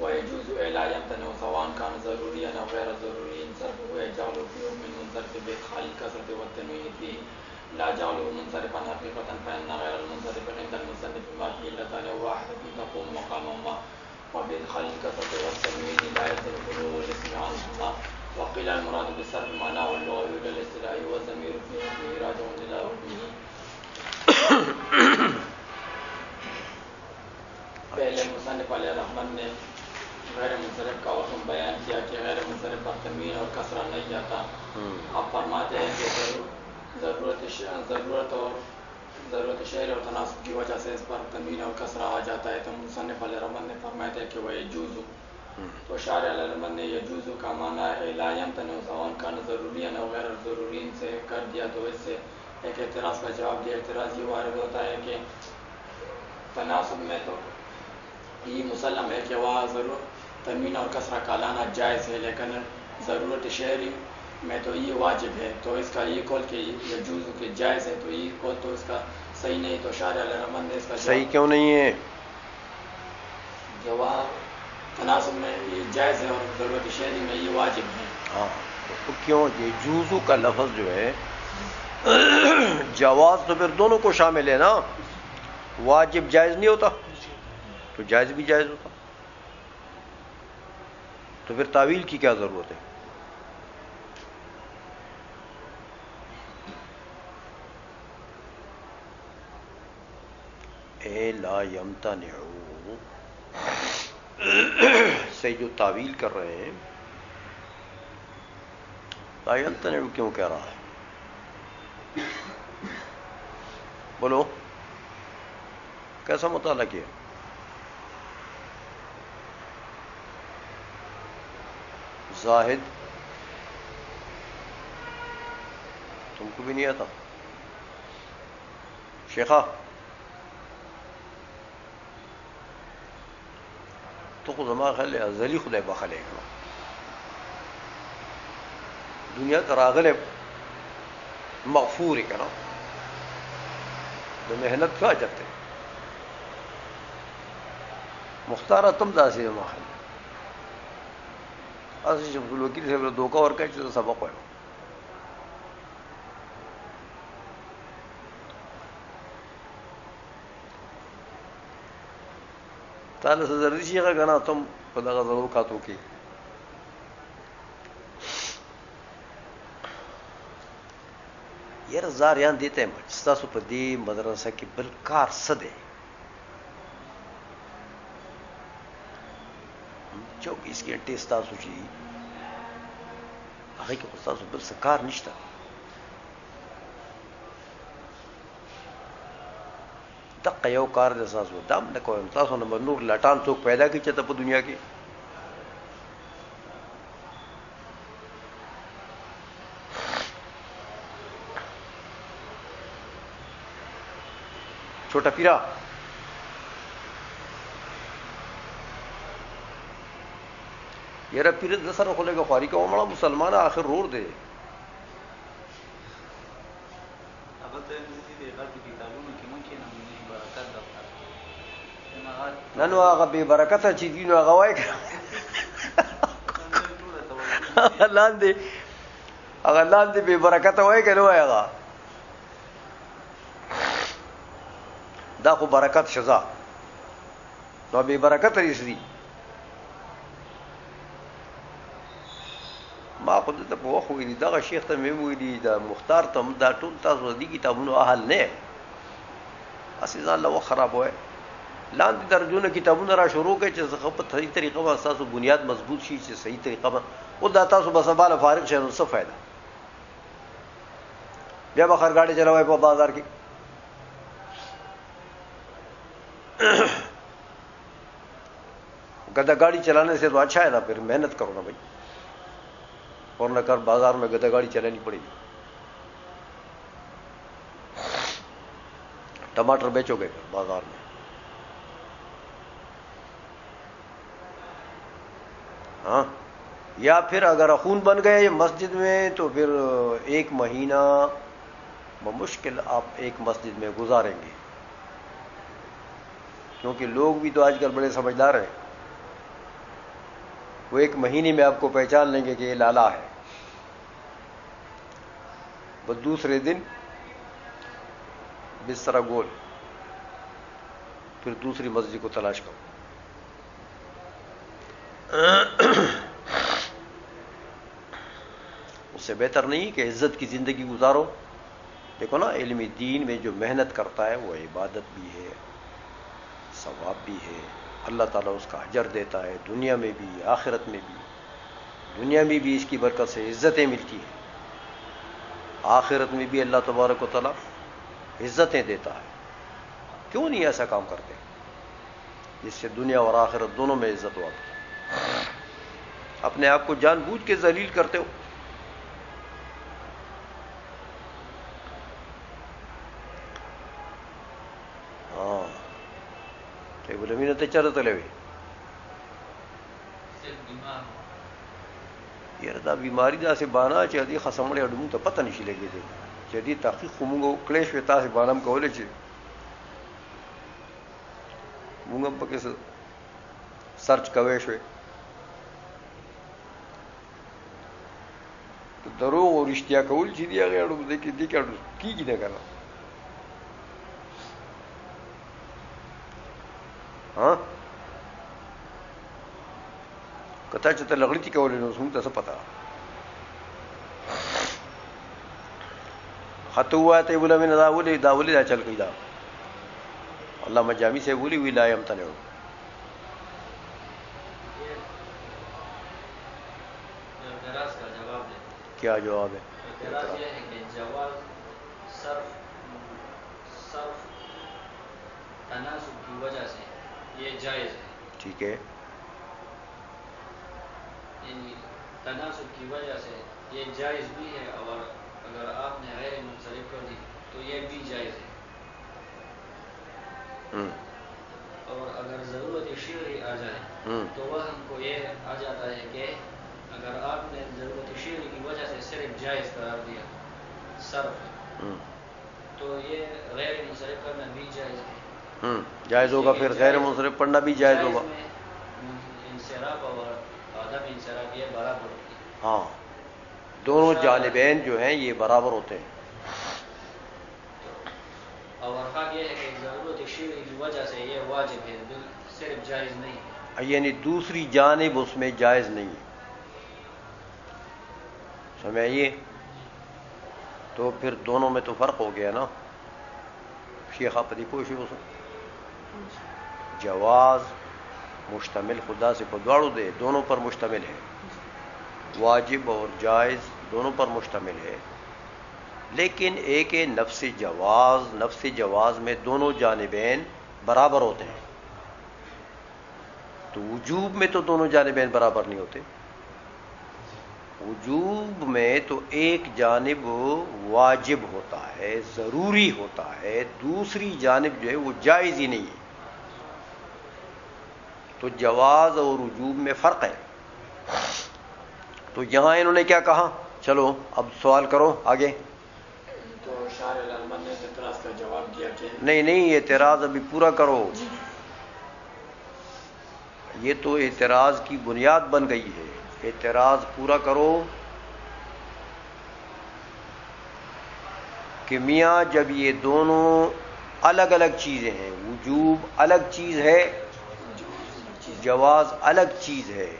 ويجوز لا يمتنع سواء كان ضروريا أو غير ضروري صرفه ويجعله في حكم المنصرف بإدخال الكسرة والتنوين فيه لا جعله منصرفا حقيقة فإن غير المنصرف عند المصنف ما فيه إلتان واحدة تقوم مقامهما وبإدخال الكسرة والتنوين لا يلزم بلوغ الاسم عنهما وقيل المراد بالصرف معناه اللغوي للاصطلاح والضمير في حكمه راجع إلى حكمه. پہلے مصنف علیہ الرحمن نے غیر منصرف کا حکم بیان کیا کہ غیر منصرف پر تنوین اور کسرہ نہیں آتا. آپ فرماتے ہیں کہ ضرورت شعر اور تناسب کی وجہ سے اس پر تنوین اور کسرہ آ جاتا ہے. تو مصنف علیہ الرحمن نے فرمایا تھا کہ وہ یجوز، تو شارح علیہ الرحمن نے یجوز کا معنی ہے لا یمتنع سواء کان ضروریاً او غیر ضروریاً سے کر دیا. تو اس سے ایک اعتراض کا جواب دیا. اعتراض یہ وارد ہوتا ہے کہ تناسب میں تو یہ مسلم ہے کہ وہاں ضرور تنوین اور کسرہ کا لانا جائز ہے، لیکن ضرورت شعری میں تو یہ واجب ہے. تو اس کا یہ قول کہ یجوز کہ جائز ہے، تو یہ قول تو اس کا صحیح نہیں. تو شارح علیہ الرحمن نے اس کا صحیح کیوں نہیں ہے؟ کہ وہاں تناسب میں یہ جائز ہے اور ضرورت شعری میں یہ واجب ہے. ہاں تو کیوں؟ یہ جوزو کا لفظ جو ہے جواز تو پھر دونوں کو شامل ہے نا. واجب جائز نہیں ہوتا تو جائز بھی جائز ہوتا، تو پھر تعویل کی کیا ضرورت ہے؟ اے لا یمتنع سے جو تعویل کر رہے ہیں، لا یمتنع کیوں کہہ رہا ہے؟ بولو کیسا مطالعہ کیا؟ زاہد تم کو بھی نہیں آتا؟ شیخا تو خود زمان خیال ہے ازلی خدای بخلے گا دنیا کا راغل مغفور ہے کنا تو محنت کا جاتے مختارہ تم داسی زمان خیال ایسے شمس الوکیل سے دھوکہ اور کہتے تو سبق ہوئے تعالی سے زردی شیخہ کنا تم خدا کا ضرور کھاتو کی یہ رزار یہاں دیتے ہیں ستاسو پر دی مدرسہ کی بلکار صدے 24 گھنٹے ستاسو چی آگئی کہ ستاسو بل سکار نشتا دقا یو کار دے ستاسو دام نکو ستاسو نمبر نور لٹان سوک پیدا کی چاہتا پا دنیا کی چھوٹا پیرا یرا پیر دسر کھولے گا خواری کا عمرہ مسلمان آخر رور دے ننو آغا بے برکتا چی دینو آغا وائی کرا لاندے آغا لاندے بے برکتا وائی کرا وائی آغا دا خو برکت شزا نو بے برکت ریس دی ما خود ته په وخت ویلي دغه شیخ ته مې ویلي دا مختار ته دا ټول تاسو دي کتابونو اهل نه اسی ځان له خراب وای لاندې درجونه کتابونه را شروع کړي چې زه په صحیح طریقه باندې تاسو بنیاد مضبوط شي چې صحیح طریقه باندې او دا تاسو بس بالا فارغ شئ نو څه فائدہ بیا به خرګاډي چلوي په بازار کې گدا گاڑی چلانے سے تو اچھا ہے نا پھر محنت کرو نا بھائی اور نہ کر بازار میں گدا گاڑی چلانی پڑے گی ٹماٹر بیچو گے بازار میں ہاں یا پھر اگر خون بن گئے مسجد میں تو پھر 1 مہینہ بمشکل آپ ایک مسجد میں گزاریں گے کیونکہ لوگ بھی تو آج کل بڑے سمجھدار ہیں وہ ایک مہینے میں آپ کو پہچان لیں گے کہ یہ لالا ہے، بس دوسرے دن بستر گول، پھر دوسری مسجد کو تلاش کرو۔ اس سے بہتر نہیں کہ عزت کی زندگی گزارو۔ دیکھو نا، علم دین میں جو محنت کرتا ہے وہ عبادت بھی ہے، ثواب بھی ہے، اللہ تعالیٰ اس کا اجر دیتا ہے، دنیا میں بھی آخرت میں بھی۔ دنیا میں بھی اس کی برکت سے عزتیں ملتی ہیں، آخرت میں بھی اللہ تبارک و تعالیٰ عزتیں دیتا ہے۔ کیوں نہیں ایسا کام کرتے جس سے دنیا اور آخرت دونوں میں عزت ہو؟ اپنے آپ کو جان بوجھ کے ذلیل کرتے ہو۔ ہاں ٹیبل امین تے چر تلے ہوئے یار دا بیماری دا سے بانا چاہتی خسمڑے اڈموں تو پتہ نہیں لگے دے چاہتی تحقیق خمونگو کلیش ویتا سے بانم کولے چھے مونگم پکے سے سرچ کویش ہوئے تو دروغ اور اشتیا کول چی دیا گیا اڈم دیکھ دیکھ اڈم کی نہ کرنا۔ ہاں کتا چتا لغڑی تھی کولے نو سنتا سا پتا خط ہوا ہے بولا میں نے داولی دا چل گئی دا اللہ مجامی سے بولی ہوئی لائے امتنے ہو۔ کیا جواب ہے؟ اعتراض یہ ہے کہ جواز صرف تناسب کی وجہ سے یہ جائز ہے۔ ٹھیک ہے، یعنی تناسب کی وجہ سے یہ جائز بھی ہے، اور اگر آپ نے غیر منصرف کر دی تو یہ بھی جائز ہے۔ اور اگر ضرورت شرعی آ جائے تو وہ ہم کو یہ آ جاتا ہے کہ اگر آپ نے ضرورت شرعی کی وجہ سے صرف جائز قرار دیا صرف، تو یہ غیر منصرف کرنا بھی جائز ہے۔ جائز ہوگا، پھر غیر منصرف پڑھنا بھی جائز ہوگا۔ انصراف اور عدم انصراف یہ برابر ہوتی ہے۔ ہاں دونوں جانبین جو ہیں یہ برابر ہوتے ہیں۔ اور حق یہ ہے کہ ضرورت شرعی کی وجہ سے یہ واجب ہے، صرف جائز نہیں ہے، یعنی دوسری جانب اس میں جائز نہیں ہے، سمجھئے؟ تو پھر دونوں میں تو فرق ہو گیا نا۔ شیخ آپدی پوشی ہو سکتا جواز مشتمل خدا سے پدواڑو دے دونوں پر مشتمل ہے، واجب اور جائز دونوں پر مشتمل ہے، لیکن ایک نفس جواز میں دونوں جانبین برابر ہوتے ہیں، تو وجوب میں تو دونوں جانبین برابر نہیں ہوتے۔ وجوب میں تو ایک جانب واجب ہوتا ہے، ضروری ہوتا ہے، دوسری جانب جو ہے وہ جائز ہی نہیں ہے، تو جواز اور وجوب میں فرق ہے۔ تو یہاں انہوں نے کیا کہا؟ چلو اب سوال کرو آگے۔ تو شارع العلماء نے اعتراض کا جواب دیا کہ نہیں اعتراض ابھی پورا کرو، یہ تو اعتراض کی بنیاد بن گئی ہے، اعتراض پورا کرو کہ میاں جب یہ دونوں الگ الگ چیزیں ہیں، وجوب الگ چیز ہے، جواز الگ چیز ہے،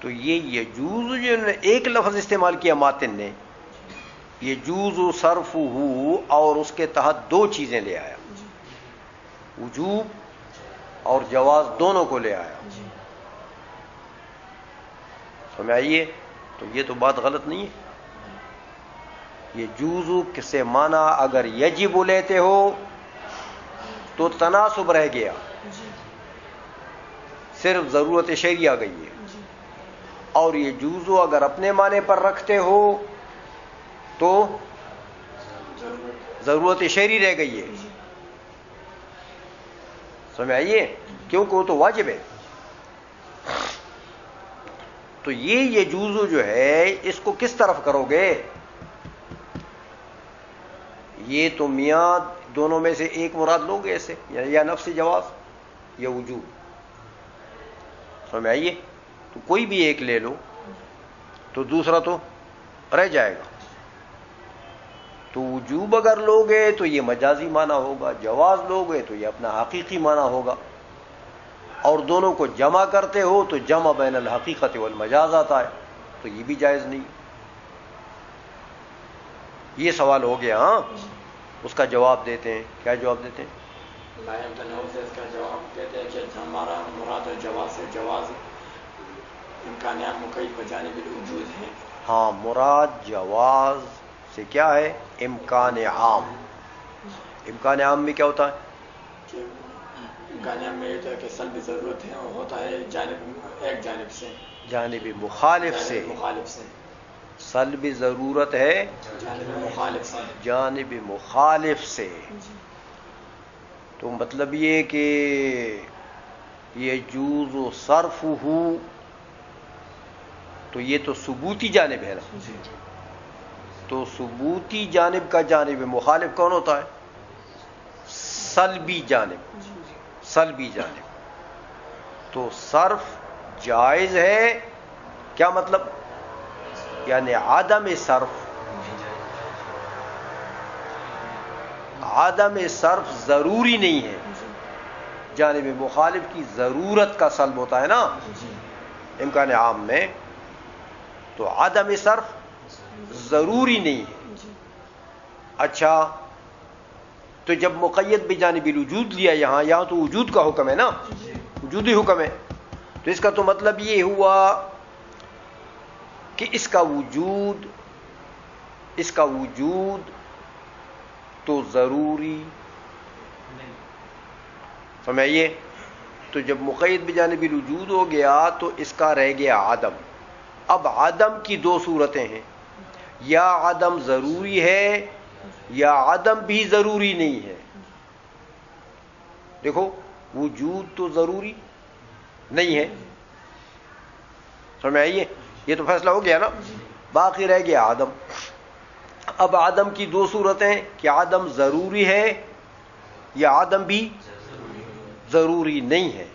تو یہ یجوز جو انہوں نے ایک لفظ استعمال کیا ماتن نے، یجوز صرف ہو، اور اس کے تحت دو چیزیں لے آیا، وجوب اور جواز دونوں کو لے آیا، سمجھ آئیے؟ تو یہ تو بات غلط نہیں ہے۔ یجوزو کسے معنی اگر یجب لیتے ہو تو تناسب رہ گیا، صرف ضرورت شرعی آ گئی ہے، اور یجوزو اگر اپنے معنی پر رکھتے ہو تو ضرورت شرعی رہ گئی ہے، سمجھ آئیے؟ کیونکہ وہ تو واجب ہے۔ تو یہ یجوزو جو ہے اس کو کس طرف کرو گے؟ یہ تو میاں دونوں میں سے ایک مراد لو گے ایسے، یا نفس جواز یا وجوب، سمجھ میں آئیے؟ تو کوئی بھی ایک لے لو تو دوسرا تو رہ جائے گا. تو وجوب اگر لوگے تو یہ مجازی معنی ہوگا، جواز لوگے تو یہ اپنا حقیقی معنی ہوگا، اور دونوں کو جمع کرتے ہو تو جمع بین الحقیقت والمجاز آتا ہے، تو یہ بھی جائز نہیں. یہ سوال ہو گیا. ہاں اس کا جواب دیتے ہیں. کیا جواب دیتے ہیں؟ لا يمتنع سے اس کا جواب دیتے ہیں کہ ہمارا مراد جواز سے جواز امکان عام مقید بجانب الوجود ہے. ہاں مراد جواز سے کیا ہے؟ امکان عام. امکان عام میں کیا ہوتا ہے؟ کہ امکان عام میں یہ ہوتا ہے کہ سلب ضرورت ہے اور ہوتا ہے ایک جانب سے، جانب مخالف سے. مخالف سے سلب ضرورت ہے جانب مخالف سے. جانب مخالف سے. تو مطلب یہ کہ یہ جوز و صرف ہو تو یہ تو ثبوتی جانب ہے نا. تو ثبوتی جانب کا جانب مخالف کون ہوتا ہے؟ سلبی جانب. سلبی جانب. تو صرف جائز ہے. کیا مطلب؟ یعنی عدم صرف، عدم صرف ضروری نہیں ہے. جانب مخالف کی ضرورت کا سلب ہوتا ہے نا امکان عام میں، تو عدم صرف ضروری نہیں ہے. اچھا تو جب مقید بجانب الوجود لیا یہاں تو وجود کا حکم ہے نا، وجودی حکم ہے. تو اس کا تو مطلب یہ ہوا کہ اس کا وجود تو ضروری سمجھئے. تو جب مقید بجانب الوجود ہو گیا تو اس کا رہ گیا عدم. اب عدم کی دو صورتیں ہیں، یا عدم ضروری ہے یا عدم بھی ضروری نہیں ہے. دیکھو وجود تو ضروری نہیں ہے، سمجھ میں آئیے؟ یہ تو فیصلہ ہو گیا نا. باقی رہ گیا عدم. اب عدم کی دو صورتیں کہ عدم ضروری ہے یا عدم بھی ضروری نہیں ہے.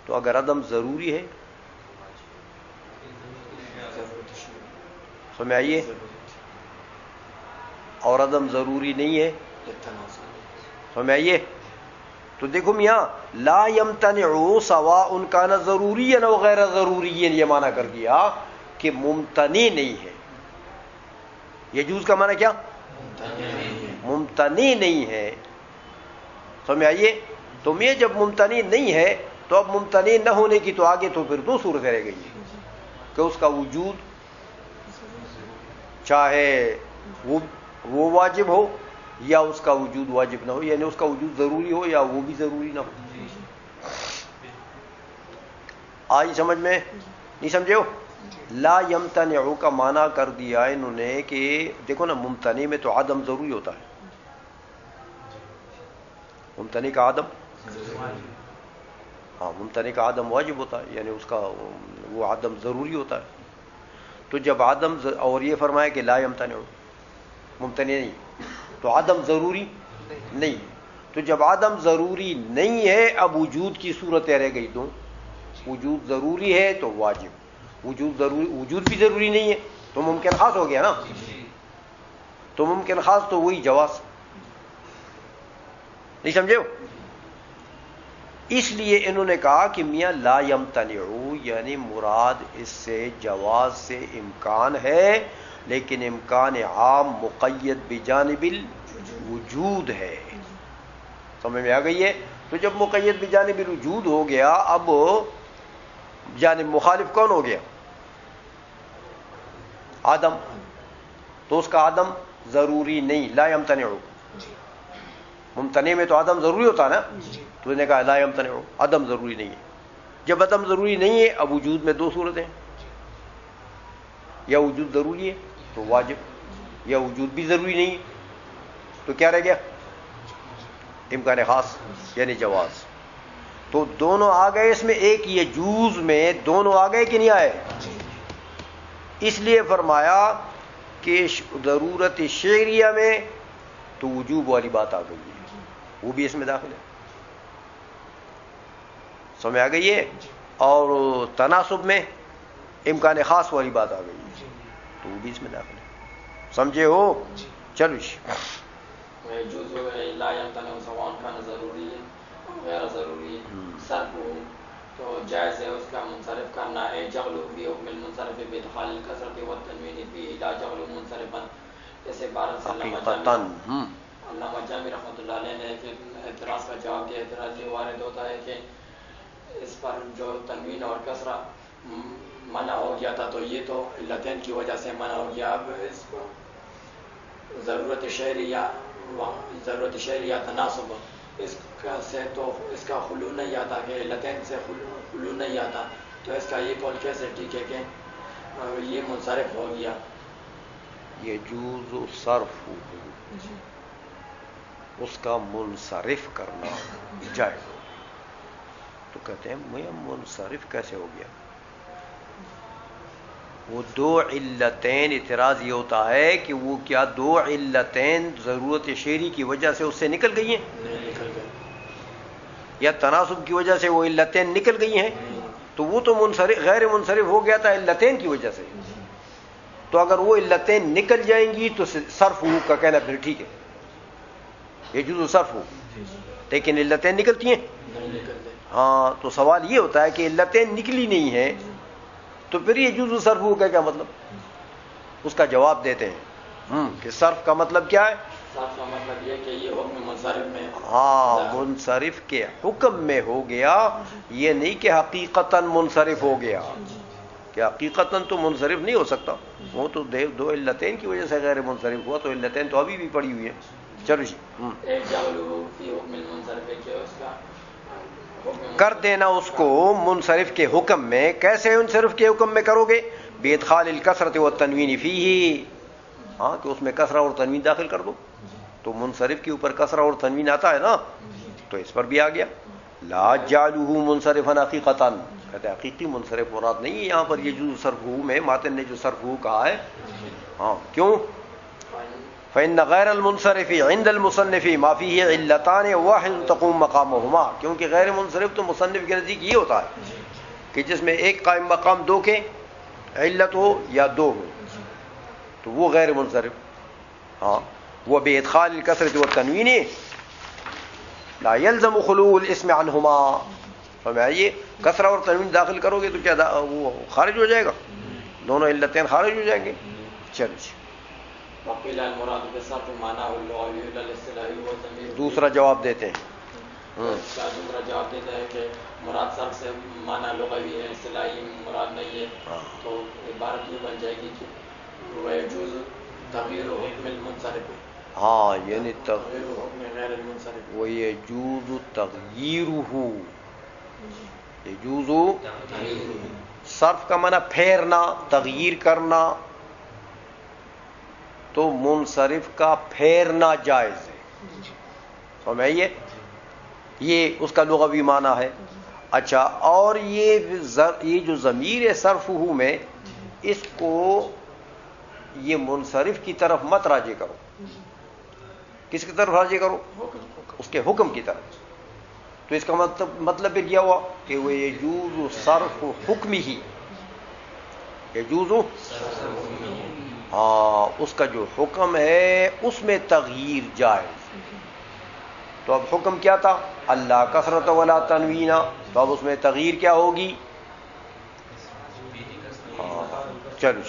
تو اگر عدم ضروری ہے سمجھ آئیے، اور عدم ضروری نہیں ہے سمجھ آئیے، تو دیکھو میاں لا یمتنع سواء کان ضروریا او غیر ضروریا، یہ معنی کر دیا کہ ممتنع نہیں ہے. یجوز کا معنی کیا؟ ممتنع نہیں ہے. سمجھ آئیے؟ تو میں جب ممتنع نہیں ہے تو اب ممتنع نہ ہونے کی تو آگے تو پھر دو صورتیں رہ گئی کہ اس کا وجود چاہے وہ واجب ہو یا اس کا وجود واجب نہ ہو، یعنی اس کا وجود ضروری ہو یا وہ بھی ضروری نہ ہو. آئی سمجھ میں؟ نہیں سمجھے ہو؟ لا یمتنع کا معنی کر دیا انہوں نے کہ دیکھو نا ممتنع میں تو عدم ضروری ہوتا ہے. ممتنع کا عدم، ہاں ممتنع کا عدم واجب ہوتا ہے، یعنی اس کا وہ عدم ضروری ہوتا ہے. تو جب عدم اور یہ فرمایا کہ لا یمتنع ممتنع نہیں تو عدم ضروری نہیں. تو جب عدم ضروری نہیں ہے اب وجود کی صورتیں رہ گئی. تو وجود ضروری ہے تو واجب، وجود بھی ضروری نہیں ہے تو ممکن خاص ہو گیا نا. تو ممکن خاص تو وہی جواز. نہیں سمجھے ہو؟ اس لیے انہوں نے کہا کہ میاں لا یمتنع یعنی مراد اس سے جواز سے امکان ہے، لیکن امکان عام مقید بجانب الوجود ہے. سمجھ میں آ گئی ہے؟ تو جب مقید بجانب الوجود ہو گیا اب جانب مخالف کون ہو گیا؟ عدم. تو اس کا عدم ضروری نہیں. لا یمتنع، ممتنع میں تو عدم ضروری ہوتا ہے نا، تو نے کہا لا یمتنع عدم ضروری نہیں ہے. جب عدم ضروری نہیں ہے اب وجود میں دو صورتیں، یا وجود ضروری ہے تو واجب، یا وجود بھی ضروری نہیں ہے تو کیا رہ گیا؟ امکان خاص یعنی جواز. تو دونوں آ گئے اس میں. ایک یہ جوز میں دونوں آ گئے کہ نہیں آئے؟ اس لیے فرمایا کہ ضرورت شعریہ میں تو وجوب والی بات آ گئی ہے، وہ بھی اس میں داخل ہے. سمجھ آ گئی ہے. اور تناسب میں امکان خاص والی بات آ گئی تو وہ بھی اس میں داخل ہے. سمجھے ہو؟ چلو جی. جزء لا يمتنع سواء كان ضروری غیر ضروری صرف تو جائز ہے اس کا منصرف کرنا ہے. جغل فی حکم المنصرف بادخال الکسرۃ والتنوین فی لا جغل منصرفا. جیسے بارہ سے علامہ جامی رحمۃ اللہ علیہ نے اعتراض کا جواب دیا. اعتراض یہ وارد ہوتا ہے کہ اس پر جو تنوین اور کسرہ منع ہو گیا تھا تو یہ تو علتین کی وجہ سے منع ہو گیا. اب اس کو ضرورت شعریہ تناسب اس کا سے تو اس کا خلو نہیں آتا کہ علتین سے خلو نہیں آتا. تو اس کا یہ قول کیسے ٹھیک ہے کہ یہ منصرف ہو گیا؟ یجوز صرف اس کا منصرف کرنا جائز ہو. تو کہتے ہیں منصرف کیسے ہو گیا؟ وہ دو علتین، اعتراض یہ ہوتا ہے کہ وہ کیا دو علتین ضرورت شعری کی وجہ سے اس سے نکل گئی ہیں یا تناسب کی وجہ سے وہ علتین نکل گئی ہیں؟ تو وہ تو منصرف غیر منصرف ہو گیا تھا علتین کی وجہ سے. تو اگر وہ علتین نکل جائیں گی تو صرف ہو کا کہنا پھر ٹھیک ہے، یہ جزو صرف ہو. لیکن علتین نکلتی ہیں ہاں. تو سوال یہ ہوتا ہے کہ علتین نکلی نہیں ہیں تو پھر یہ جزو صرف ہو کا کیا مطلب؟ اس کا جواب دیتے ہیں کہ صرف کا مطلب کیا ہے؟ صرف کا مطلب یہ کہ یہ حکم منصرف میں منصرف کے حکم میں ہو گیا، یہ نہیں کہ حقیقتاً منصرف ہو گیا. کہ حقیقتاً تو منصرف نہیں ہو سکتا، وہ تو دو علتین کی وجہ سے غیر منصرف ہوا. تو علتین تو ابھی بھی پڑی ہوئی ہیں. چلو جی. کر دینا اس کو منصرف کے حکم میں. کیسے منصرف کے حکم میں کرو گے؟ بادخال الکسرۃ والتنوین فیہ، ہاں کہ اس میں کسرہ اور تنوین داخل کر دو. تو منصرف کے اوپر کسرہ اور تنوین آتا ہے نا، تو اس پر بھی آ گیا. لا جعلہ منصرفا حقیقتاً، کہتے ہیں حقیقی منصرف مراد نہیں ہے یہاں پر. یہ جو صرف ہو میں ماتن نے جو صرف ہو کہا ہے ہاں کیوں؟ فإن غیر المنصرف عند المصنف ما فيه علتان واحد تقوم مقامهما. کیونکہ غیر منصرف تو مصنف کے نزدیک یہ ہوتا ہے کہ جس میں ایک قائم مقام دو کے علت ہو یا دو ہو، تو وہ غیر منصرف. ہاں وہ بادخال الکسرۃ والتنوین لا يلزم خلو الاسم عنهما. سمجھائیے، کسرہ اور تنوین داخل کرو گے تو کیا وہ خارج ہو جائے گا؟ دونوں علتین خارج ہو جائیں گے. چلو جی. دوسرا جواب دیتے ہیں. دوسرا جواب دیتا ہے کہ مراد صرف سے معنی لغوی ہے، اصطلاحی مراد نہیں ہے. تو عبارت یہ بن جائے گی کہ ويجوز تغییر حکم المنصرف. ہاں یعنی تغییر حکم غیر المنصرف. ويجوز تغییرہ، یجوز صرف کا معنی پھیرنا، تغییر کرنا. تو منصرف کا پھیرنا جائز ہے. سمجھئے، یہ اس کا لغوی معنی ہے. اچھا، اور یہ جو ضمیر صرف ہو میں، اس کو یہ منصرف کی طرف مت راجع کرو. کس کی طرف راجع کرو؟ اس کے حکم کی طرف. تو اس کا مطلب یہ کیا ہوا کہ وہ یجوز صرف حکم ہی، یجوز ہاں اس کا جو حکم ہے اس میں تغییر جائز. تو اب حکم کیا تھا؟ اللہ کثرت ولا تنوینا. تو اب اس میں تغییر کیا ہوگی؟ چلو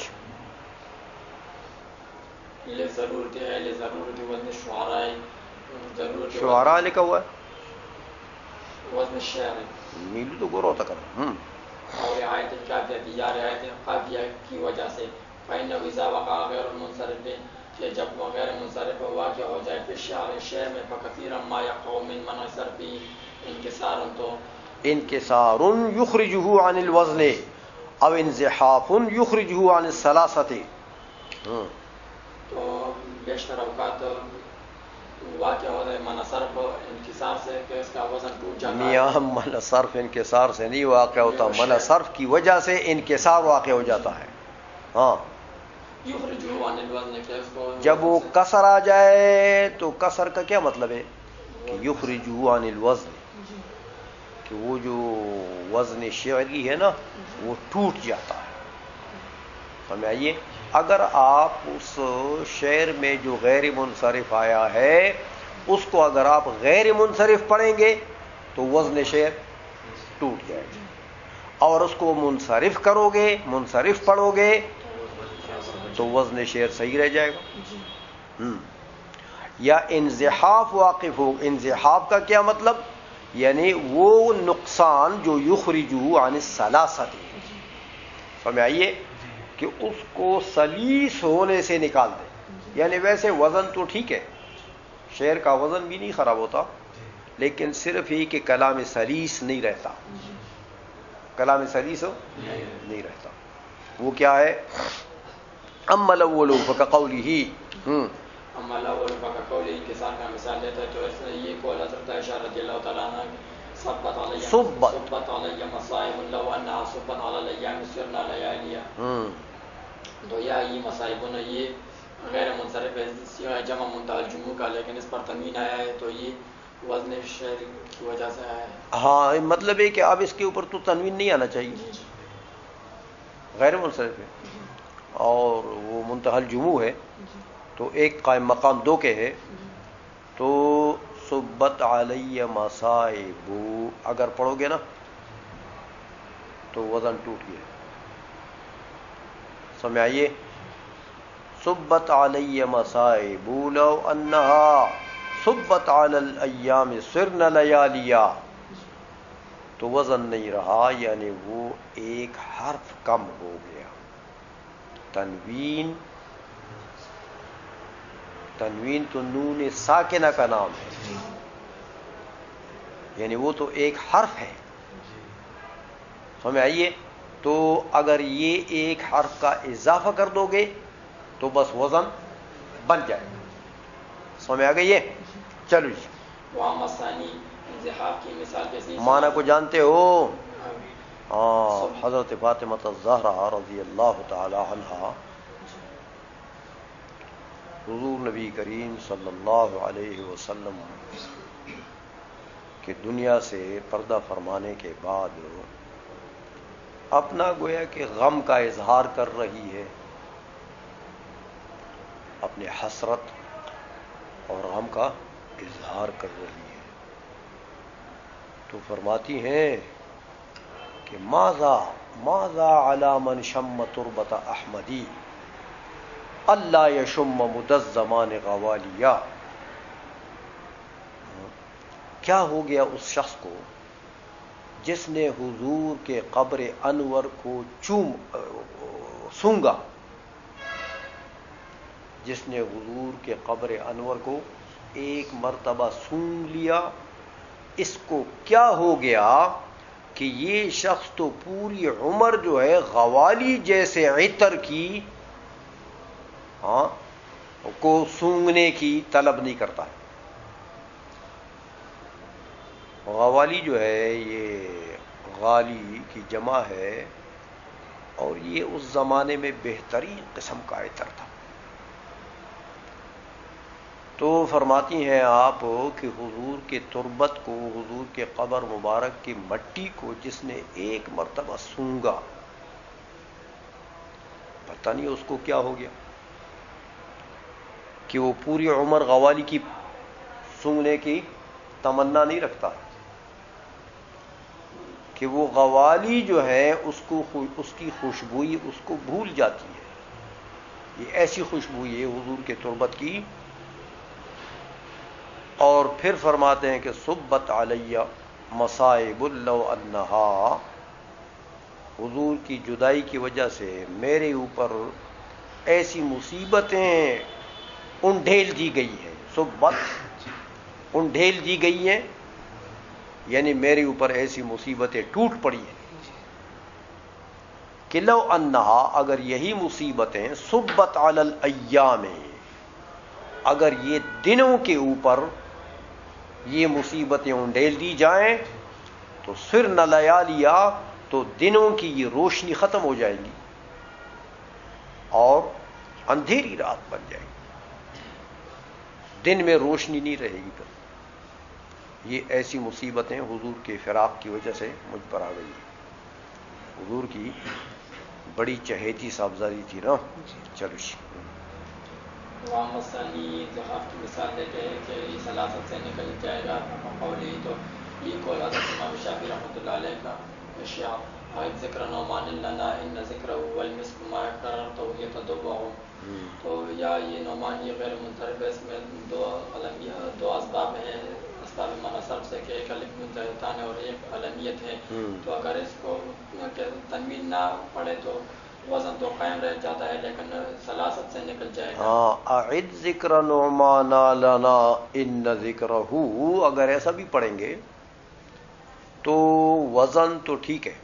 شعراء لکھا ہوا ہے، وزن شعر نیلو تو گورو ہوتا کر. اور آیت القافیہ یا آیت قافیہ کی وجہ سے فإنه إذا وقع غیر المنصرف، کہ جب غیر منصرف واقع ہو جائے پھر شعر میں فکثیرا ما یقع من منع صرفی انکسار، تو انکسار یخرجہ عن الوزن او انزحاف یخرجہ عن الثلاثۃ. تو بیشتر اوقات واقع ہو رہے منع صرف انکسار سے کہ اس کا وزن ٹوٹ جاتا ہے. میاں منع صرف انکسار سے نہیں واقع ہوتا، منع صرف کی وجہ سے انکسار واقع ہو جاتا ہے. ہاں جب وہ کسر آ جائے تو کسر کا کیا مطلب ہے؟ کہ یخرجہ عن الوزن، کہ وہ جو وزن شعری ہے نا وہ ٹوٹ جاتا ہے. سمجھ آئیے؟ اگر آپ اس شعر میں جو غیر منصرف آیا ہے اس کو اگر آپ غیر منصرف پڑھیں گے تو وزن شعر ٹوٹ جائے گا، اور اس کو منصرف کرو گے، منصرف پڑھو گے تو وزن شعر صحیح رہ جائے گا. یا انزحاف واقف ہو. انزحاف کا کیا مطلب؟ یعنی وہ نقصان جو یخرجہ عن السلاست، سمجھ آئیے کہ اس کو سلیس ہونے سے نکال دے. یعنی ویسے وزن تو ٹھیک ہے، شعر کا وزن بھی نہیں خراب ہوتا، لیکن صرف ہی کہ کلام سلیس نہیں رہتا، کلام سلیس نہیں رہتا. وہ کیا ہے؟ اما الاول فکقولہ، اما الاول فکقولہ کے ساتھ میں مثال دیتا ہے تو اس نے یہ قول حضرت عائشہ رضی اللہ تعالیٰ عنہ صبت علی مصائب لو انہا صبت علی الیام سرنا لیالیا. تو یہ مصائب یہ غیر منصرف ہے، جمع منتہی الجموع کا، لیکن اس پر تنوین آیا ہے تو یہ وزن شعر کی وجہ سے آیا ہے. ہاں مطلب ہے کہ اب اس کے اوپر تو تنوین نہیں آنا چاہیے، غیر منصرف ہے اور وہ منتہی الجموع ہے تو ایک قائم مقام دو کے ہے. تو صبت علی مصائب اگر پڑھو گے نا تو وزن ٹوٹ گیا. سمجھ آئیے؟ صبت علی مصائب لو انہا صبت علی الایام سرن لیالیا، تو وزن نہیں رہا، یعنی وہ ایک حرف کم ہو گیا. تنوین تو نون ساکنہ کا نام ہے، یعنی وہ تو ایک حرف ہے. سمجھ آئیے؟ تو اگر یہ ایک حرف کا اضافہ کر دو گے تو بس وزن بن جائے گا. سمجھ آ گئی ہے؟ چلو جی. وہاں ثانی انزحاف کی مثال کیسی؟ معنی کو جانتے ہو؟ حضرت فاطمہ الزہرا رضی اللہ تعالی عنہا حضور نبی کریم صلی اللہ علیہ وسلم کہ دنیا سے پردہ فرمانے کے بعد اپنا گویا کہ غم کا اظہار کر رہی ہے، اپنے حسرت اور غم کا اظہار کر رہی ہے. تو فرماتی ہیں کہ ماذا علی من شم تربت احمدی اللہ یشم مد الزمان غوالیا. کیا ہو گیا اس شخص کو جس نے حضور کے قبر انور کو سونگا، جس نے حضور کے قبر انور کو ایک مرتبہ سونگ لیا. اس کو کیا ہو گیا کہ یہ شخص تو پوری عمر جو ہے غوالی جیسے عطر کی کو سونگنے کی طلب نہیں کرتا ہے. غوالی جو ہے یہ غالی کی جمع ہے، اور یہ اس زمانے میں بہترین قسم کا عطر تھا. تو فرماتی ہیں آپ کہ حضور کے تربت کو، حضور کے قبر مبارک کی مٹی کو جس نے ایک مرتبہ سونگا، پتہ نہیں اس کو کیا ہو گیا کہ وہ پوری عمر غوالی کی سونگنے کی تمنا نہیں رکھتا، کہ وہ غوالی جو ہے اس کی خوشبوئی اس کو بھول جاتی ہے. یہ ایسی خوشبوئی ہے حضور کے تربت کی. اور پھر فرماتے ہیں کہ صبت علی مصائب لو انہا، حضور کی جدائی کی وجہ سے میرے اوپر ایسی مصیبتیں انڈھیل دی گئی ہیں. صبت انڈھیل دی گئی ہیں، یعنی میرے اوپر ایسی مصیبتیں ٹوٹ پڑی ہیں کہ لو انہا، اگر یہی مصیبتیں صبت علی الایام، اگر یہ دنوں کے اوپر یہ مصیبتیں انڈیل دی جائیں تو سرن لیالیا، تو دنوں کی یہ روشنی ختم ہو جائے گی اور اندھیری رات بن جائے گی. دن میں روشنی نہیں رہے گی. یہ ایسی مصیبتیں حضور کے فراق کی وجہ سے مجھ پر آ گئی. حضور کی بڑی چہیتی صاحبزادی تھی نا. چلو وہاں مسانی زحاف کی مثال دیتے ہیں کہ یہ سلاست سے نکل جائے گا. قولی تو یہ قول حضرت امام شافعی رحمۃ اللہ علیہ کا اشیاء ذکر نعمان لنا ان ذکر والمسک ما قررت یتدبعهم. تو یا یہ نعمان یہ غیر منصرف ہے. اس میں دو اسباب ہیں اسباب معنی صرف سے کہ ایک الف منتہتان اور ایک علمیت ہے. تو اگر اس کو تنوین نہ پڑے تو وزن تو قائم رہ جاتا ہے لیکن سلاست سے نکل جائے گا. اعد ذکر نعمان لنا ان ذکرہ، اگر ایسا بھی پڑھیں گے تو وزن تو ٹھیک ہے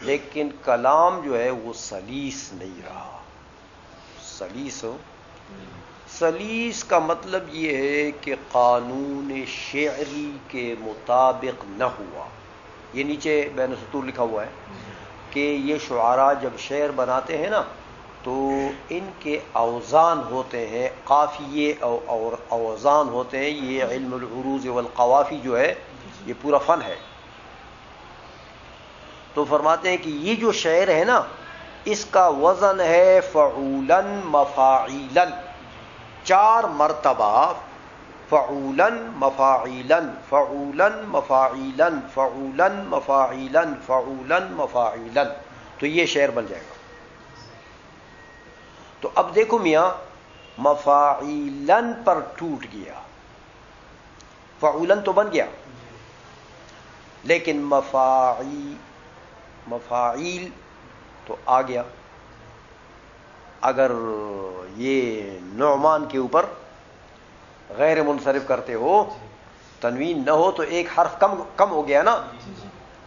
لیکن کلام جو ہے وہ سلیس نہیں رہا. سلیس کا مطلب یہ ہے کہ قانون شعری کے مطابق نہ ہوا. یہ نیچے بین السطور لکھا ہوا ہے کہ یہ شعراء جب شعر بناتے ہیں نا تو ان کے اوزان ہوتے ہیں، قافیے اور اوزان ہوتے ہیں. یہ علم العروض والقوافی جو ہے یہ پورا فن ہے. تو فرماتے ہیں کہ یہ جو شعر ہے نا اس کا وزن ہے فعولاً مفاعیلاً، 4 مرتبہ فعولاً مفاعیلاً فعولاً مفاعیلاً فعولاً مفاعیلاً فعولاً مفاعیلاً. تو یہ شعر بن جائے گا. تو اب دیکھو میاں مفاعیلاً پر ٹوٹ گیا، فعولاً تو بن گیا لیکن مفاعیل تو آ گیا. اگر یہ نعمان کے اوپر غیر منصرف کرتے ہو تنوین نہ ہو تو ایک حرف کم ہو گیا نا.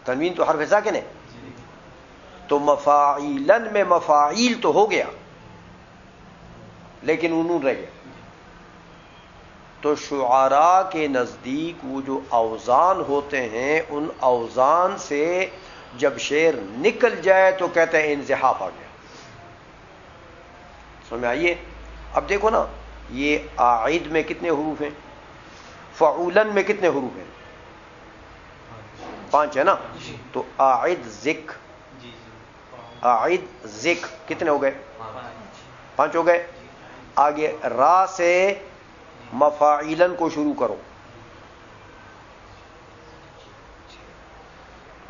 تنوین تو حرف ساکن ہے. تو مفاعیلاً میں مفاعیل تو ہو گیا لیکن انون رہ گیا. تو شعراء کے نزدیک وہ جو اوزان ہوتے ہیں ان اوزان سے جب شعر نکل جائے تو کہتے ہیں انزحاف آ گیا. سمجھ میں آئیے؟ اب دیکھو نا یہ اعید میں کتنے حروف ہیں، فعولن میں کتنے حروف ہیں؟ 5 ہے نا. تو اعید ذکر، اعید ذکر کتنے ہو گئے؟ 5 ہو گئے. آگے را سے مفاعیلن کو شروع کرو.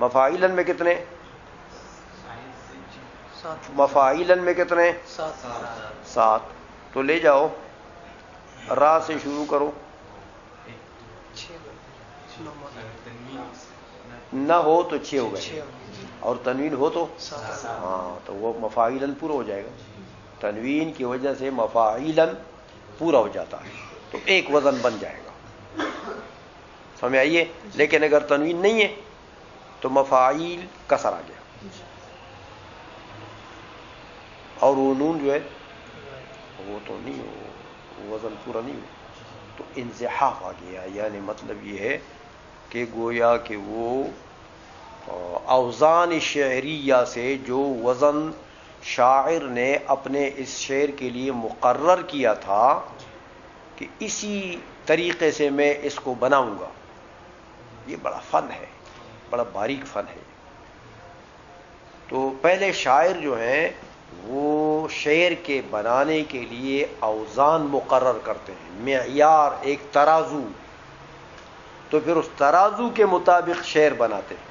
مفاعیلن میں کتنے؟ مفاعیلن میں کتنے؟ 7. تو لے جاؤ را سے شروع کرو. نہ ہو تو 6 ہو گئے اور تنوین ہو تو ہاں تو وہ مفاعیلن پورا ہو جائے گا. تنوین کی وجہ سے مفاعیلن پورا ہو جاتا ہے تو ایک وزن بن جائے گا. سمجھ آئیے؟ لیکن اگر تنوین نہیں ہے تو مفاعیل کسر آ گیا اور وہ نون جو ہے وہ تو نہیں ہو، وزن پورا نہیں ہو تو انزحاف آ گیا. یعنی مطلب یہ ہے کہ گویا کہ وہ اوزان شعریہ سے جو وزن شاعر نے اپنے اس شعر کے لیے مقرر کیا تھا کہ اسی طریقے سے میں اس کو بناؤں گا. یہ بڑا فن ہے، بڑا باریک فن ہے. تو پہلے شاعر جو ہیں وہ شعر کے بنانے کے لیے اوزان مقرر کرتے ہیں، معیار، ایک ترازو. تو پھر اس ترازو کے مطابق شعر بناتے ہیں.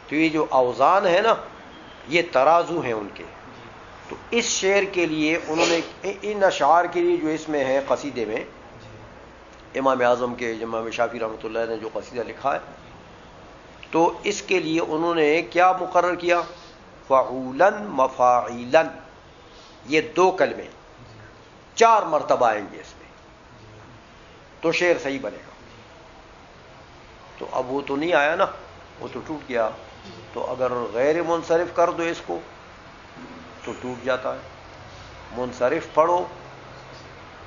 تو یہ جو اوزان ہے نا یہ ترازو ہیں ان کے. تو اس شعر کے لیے انہوں نے ان اشعار کے لیے جو اس میں ہے قصیدے میں امام اعظم کے امام شافعی رحمۃ اللہ نے جو قصیدہ لکھا ہے تو اس کے لیے انہوں نے کیا مقرر کیا؟ فعولاً مفاعیلاً. یہ 2 کلمے 4 مرتبہ آئیں گے اس میں تو شعر صحیح بنے گا. تو اب وہ تو نہیں آیا نا، وہ تو ٹوٹ گیا. تو اگر غیر منصرف کر دو اس کو تو ٹوٹ جاتا ہے، منصرف پڑھو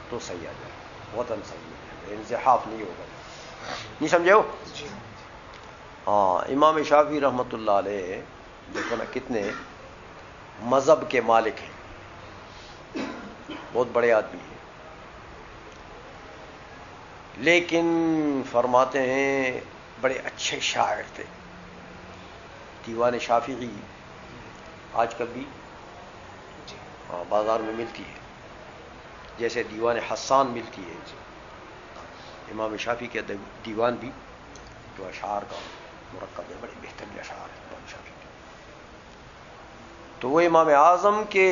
تو صحیح آ جائے، وطن صحیح ہو جائے، انزحاف نہیں ہوگا. نہیں سمجھے ہو؟ ہاں امام شافعی رحمۃ اللہ علیہ دیکھو نا کتنے مذہب کے مالک ہیں، بہت بڑے آدمی ہیں. لیکن فرماتے ہیں بڑے اچھے شاعر تھے. دیوان شافعی آج کل بھی بازار میں ملتی ہے، جیسے دیوان حسان ملتی ہے. امام شافعی کے دیوان بھی جو اشعار کا مرکب ہے، بڑے بہترین اشعار ہیں امام شافعی کے. تو وہ امام اعظم کے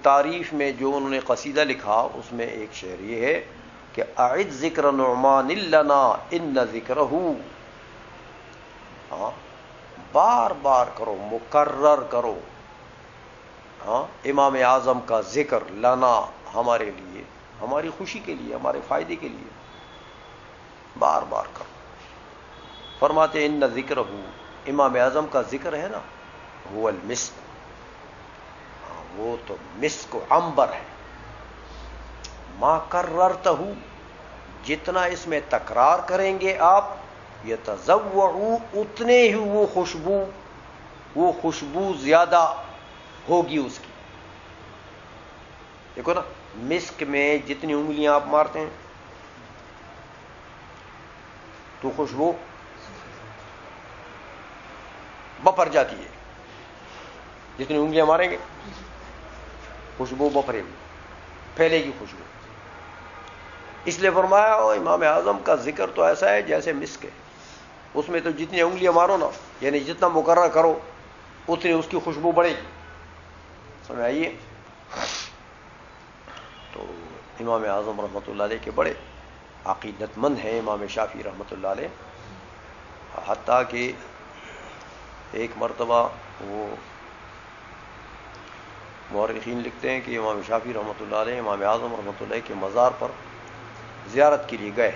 تعریف میں جو انہوں نے قصیدہ لکھا، اس میں ایک شعر یہ ہے کہ اعد ذکر نعمان لنا ان ذکرہ، بار بار کرو، مکرر کرو امام اعظم کا ذکر، لنا ہمارے لیے، ہماری خوشی کے لیے، ہمارے فائدے کے لیے بار بار کرو. فرماتے ان ذکرہ، امام اعظم کا ذکر ہے نا، هو المسک، وہ تو مسک و عنبر ہے. ما کررتہ، جتنا اس میں تکرار کریں گے آپ، یتزوع، اتنے ہی وہ خوشبو زیادہ ہوگی اس کی. دیکھو نا، مسک میں جتنی انگلیاں آپ مارتے ہیں تو خوشبو بپر جاتی ہے. جتنی انگلیاں ماریں گے خوشبو بپرے گی، پھیلے گی خوشبو. اس لیے فرمایا امام اعظم کا ذکر تو ایسا ہے جیسے مسک ہے، اس میں تو جتنی انگلیاں مارو نا، یعنی جتنا مقرر کرو اتنی اس کی خوشبو بڑھے گی. سمجھ آئیے؟ تو امام اعظم رحمۃ اللہ علیہ کے بڑے عقیدت مند ہیں امام شافعی رحمۃ اللہ علیہ. حتیٰ کہ ایک مرتبہ وہ مورخین لکھتے ہیں کہ امام شافعی رحمۃ اللہ علیہ امام اعظم رحمۃ اللہ کے مزار پر زیارت کے لیے گئے.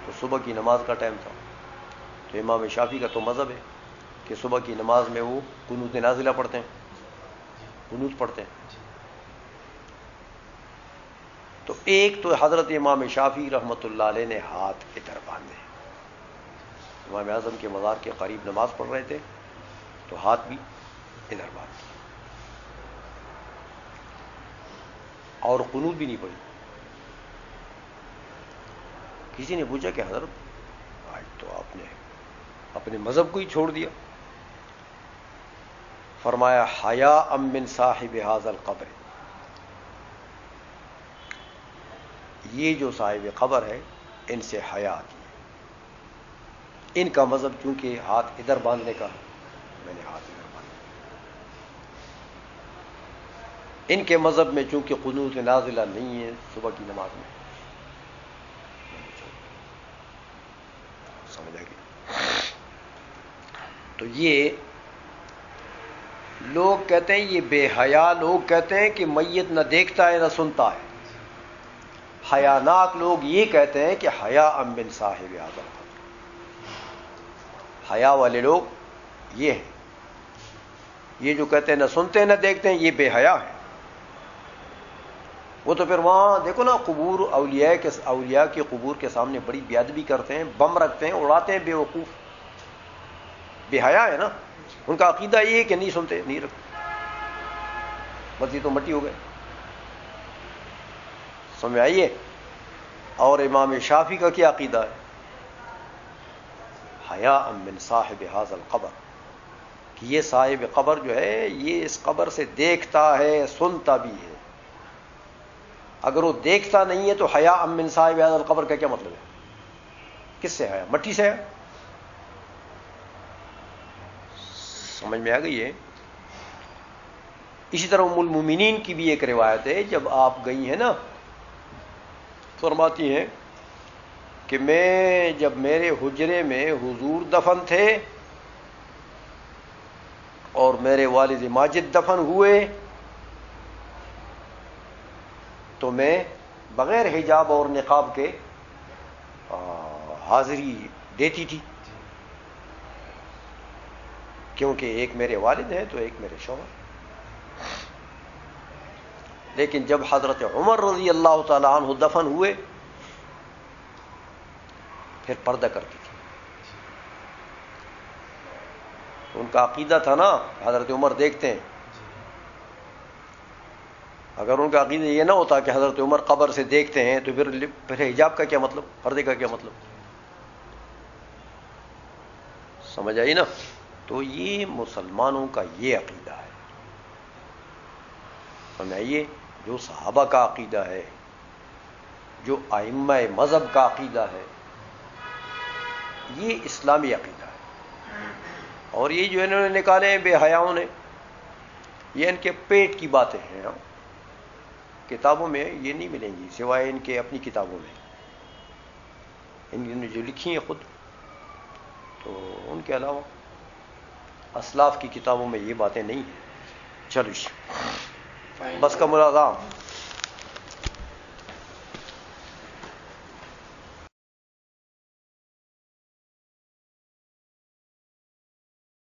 تو صبح کی نماز کا ٹائم تھا. تو امام شافعی کا تو مذہب ہے کہ صبح کی نماز میں وہ قنوت نازلہ پڑھتے ہیں، قنوت پڑھتے ہیں. تو ایک تو حضرت امام شافعی رحمۃ اللہ علیہ نے ہاتھ ادھر باندھے، امام اعظم کے مزار کے قریب نماز پڑھ رہے تھے تو ہاتھ بھی ادھر باندھے، اور قنوت بھی نہیں پڑھی. کسی نے پوچھا کہ حضرت آج تو آپ نے اپنے مذہب کو ہی چھوڑ دیا. فرمایا حیاء من صاحب ھذا القبر، یہ جو صاحب قبر ہے ان سے حیا کی. ان کا مذہب چونکہ ہاتھ ادھر باندھنے کا، میں نے ہاتھ ادھر باندھا. ان کے مذہب میں چونکہ قنوت نازلہ نہیں ہے صبح کی نماز میں، سمجھ آ گئی؟ تو یہ لوگ کہتے ہیں، یہ بے حیا لوگ کہتے ہیں کہ میت نہ دیکھتا ہے نہ سنتا ہے. حیاناک لوگ یہ کہتے ہیں کہ حیاء من صاحب ھذا القبر. حیا والے لوگ یہ ہیں، یہ جو کہتے ہیں نہ سنتے ہیں نہ دیکھتے ہیں، یہ بے حیا ہیں. وہ تو پھر وہاں دیکھو نا، قبور اولیاء کے قبور کے سامنے بڑی بے ادبی کرتے ہیں، بم رکھتے ہیں، اڑاتے ہیں. بے وقوف، بے حیا ہے نا. ان کا عقیدہ یہ ہے کہ نہیں سنتے نہیں رکھتے، بس یہ تو مٹی ہو گئے. سمجھ آئیے؟ اور امام شافعی کا کیا عقیدہ ہے؟ حیاء من صاحب ھذا القبر، کہ یہ صاحب قبر جو ہے یہ اس قبر سے دیکھتا ہے، سنتا بھی ہے. اگر وہ دیکھتا نہیں ہے تو حیاء من صاحب ھذا القبر کا کیا مطلب ہے؟ کس سے ہے؟ مٹی سے ہے. سمجھ میں آ گئی ہے؟ اسی طرح ام المومنین کی بھی ایک روایت ہے، جب آپ گئی ہیں نا، فرماتی ہیں کہ میں جب میرے حجرے میں حضور دفن تھے اور میرے والد ماجد دفن ہوئے تو میں بغیر حجاب اور نقاب کے حاضری دیتی تھی، کیونکہ ایک میرے والد ہیں تو ایک میرے شوہر. لیکن جب حضرت عمر رضی اللہ تعالی عنہ دفن ہوئے پھر پردہ کرتی تھی. ان کا عقیدہ تھا نا، حضرت عمر دیکھتے ہیں اگر ان کا عقیدہ یہ نہ ہوتا کہ حضرت عمر قبر سے دیکھتے ہیں تو پھر حجاب کا کیا مطلب، پردے کا کیا مطلب؟ سمجھ آئی نا؟ تو یہ مسلمانوں کا یہ عقیدہ ہے. سمجھائیے، جو صحابہ کا عقیدہ ہے، جو ائمہ مذہب کا عقیدہ ہے، یہ اسلامی عقیدہ ہے. اور یہ جو انہوں نے نکالے ہیں بے حیاؤں نے، یہ ان کے پیٹ کی باتیں ہیں. کتابوں میں یہ نہیں ملیں گی سوائے ان کے اپنی کتابوں میں، ان نے جو لکھی ہیں خود، تو ان کے علاوہ اسلاف کی کتابوں میں یہ باتیں نہیں ہیں. چلو بس کا ملازم